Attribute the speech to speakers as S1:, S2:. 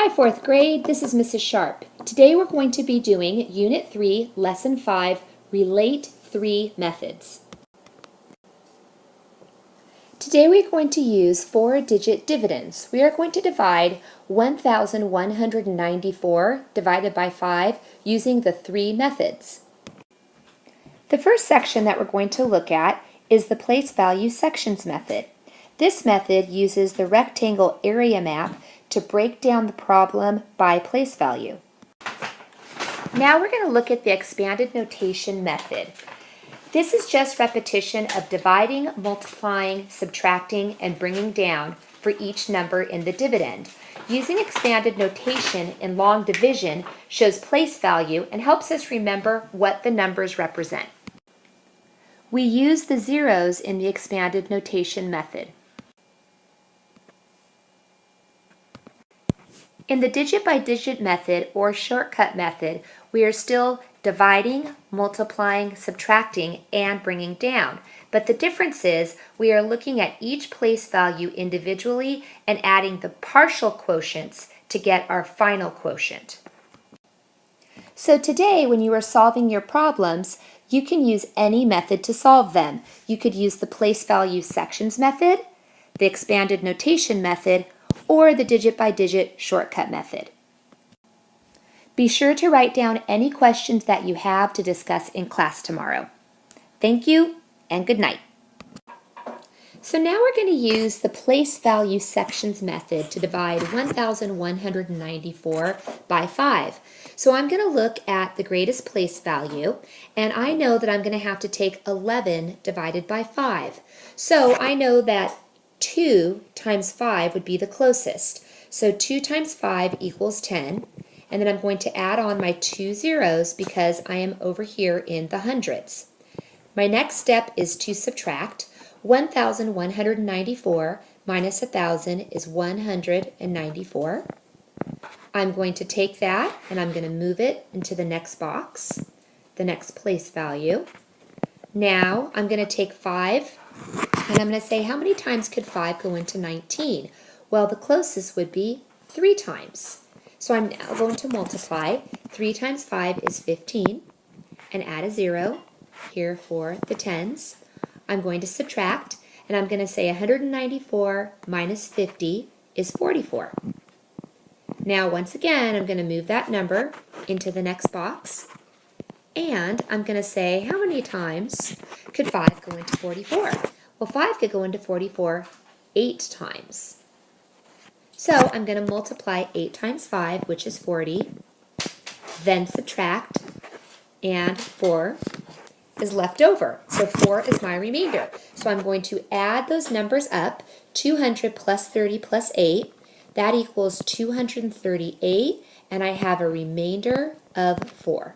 S1: Hi, 4th grade. This is Mrs. Sharp. Today we're going to be doing Unit 3, Lesson 5, Relate 3 Methods. Today we're going to use 4-digit dividends. We are going to divide 1,194 divided by 5 using the 3 methods. The first section that we're going to look at is the place value sections method. This method uses the rectangle area map to break down the problem by place value. Now we're going to look at the expanded notation method. This is just repetition of dividing, multiplying, subtracting, and bringing down for each number in the dividend. Using expanded notation in long division shows place value and helps us remember what the numbers represent. We use the zeros in the expanded notation method. In the digit-by-digit method or shortcut method, we are still dividing, multiplying, subtracting, and bringing down. But the difference is we are looking at each place value individually and adding the partial quotients to get our final quotient. So today, when you are solving your problems, you can use any method to solve them. You could use the place value sections method, the expanded notation method, or the digit-by-digit shortcut method. Be sure to write down any questions that you have to discuss in class tomorrow. Thank you and good night. So now we're going to use the place value sections method to divide 1,194 by 5. So I'm going to look at the greatest place value, and I know that I'm going to have to take 11 divided by 5. So I know that 2 times 5 would be the closest. So 2 times 5 equals 10. And then I'm going to add on my 2 zeros because I am over here in the hundreds. My next step is to subtract. 1,194 minus 1,000 is 194. I'm going to take that and I'm going to move it into the next box, the next place value. Now I'm going to take 5 and I'm going to say, how many times could 5 go into 19? Well, the closest would be 3 times. So I'm now going to multiply. 3 times 5 is 15 and add a 0 here for the tens. I'm going to subtract and I'm going to say 194 minus 50 is 44. Now once again I'm going to move that number into the next box and I'm going to say, how many times could 5 go into 44? Well, 5 could go into 44 8 times. So I'm going to multiply 8 times 5, which is 40, then subtract, and 4 is left over. So 4 is my remainder. So I'm going to add those numbers up, 200 plus 30 plus 8. That equals 238, and I have a remainder of 4.